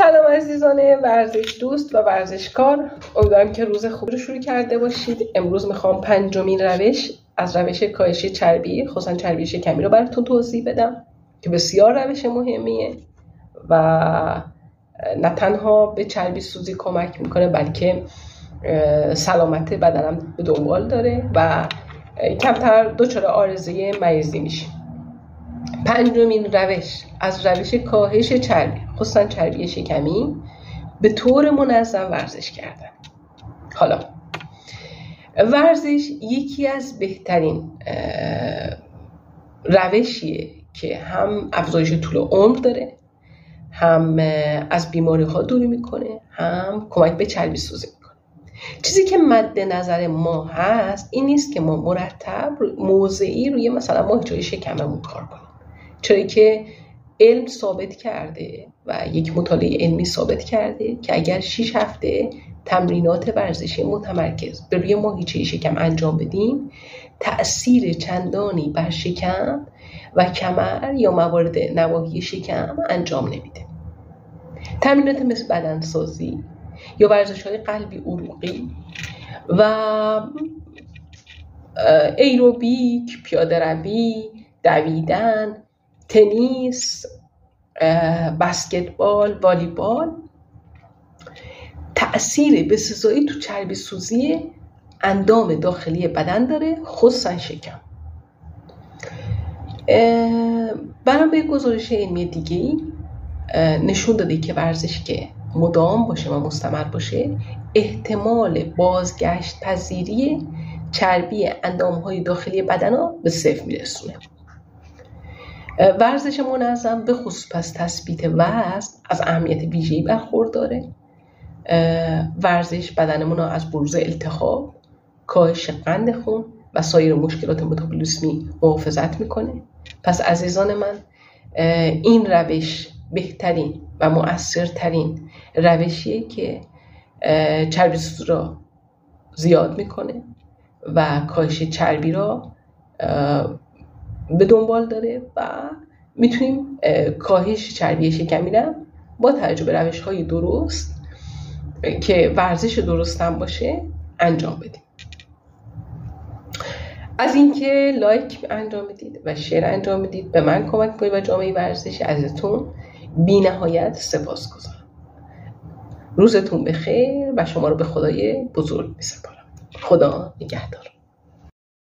سلام عزیزان ورزش دوست و ورزشکار، امیدوارم که روز خوبی رو شروع کرده باشید. امروز میخوام پنجمین روش از روش کاهش چربی، خصوصا چربی شکمی رو براتون توضیح بدم که بسیار روش مهمیه و نه تنها به چربی سوزی کمک میکنه بلکه سلامت بدنم به دنبال داره و کمتر دچار عارضه مریضی میشه. پنجمین روش از روش کاهش چربی، خصوصا چربی شکمی، به طور منظم ورزش کردن. حالا ورزش یکی از بهترین روشیه که هم افزایش طول عمر داره، هم از بیماری ها دوری میکنه، هم کمک به چربی سوزی میکنه. چیزی که مد نظر ما هست این نیست که ما مرتب موضعی روی مثلا ماهیچه‌های شکممون کار کنیم، چرا که علم ثابت کرده و یک مطالعه علمی ثابت کرده که اگر 6 هفته تمرینات ورزشی متمرکز به روی ماهیچه شکم انجام بدیم، تأثیر چندانی بر شکم و کمر یا موارد نواحی شکم انجام نمیده. تمرینات مثل بدنسازی یا ورزش‌های قلبی عروقی و ایروبیک، پیاده‌روی، دویدن، تنیس، بسکتبال، والیبال تأثیر بسزایی تو چربی سوزی اندام داخلی بدن داره، خصوصا شکم. برام به گزارش علمی دیگه‌ای نشون داده که ورزش که مدام باشه و مستمر باشه احتمال بازگشت پذیری چربی اندام‌های داخلی بدن رو به صفر میرسونه. ورزش منظم به خصوص پس تثبیت وزن از اهمیت ویژه‌ای برخورداره. ورزش بدنمون رو از بروز التهاب، کاهش قند خون و سایر مشکلات متابولیسمی محافظت میکنه. پس عزیزان من، این روش بهترین و مؤثرترین روشیه که چربی سوزی را زیاد میکنه و کاهش چربی را به دنبال داره و میتونیم کاهش چربی شکمی را با توجه به روش‌های درست که ورزش درست هم باشه انجام بدیم. از اینکه لایک انجام بدید و شیر انجام بدید به من کمک کنید و جامعه ورزش ازتون بی نهایت سپاسگزارم. روزتون بخیر و شما رو به خدای بزرگ می‌سپارم. خدا نگهدار.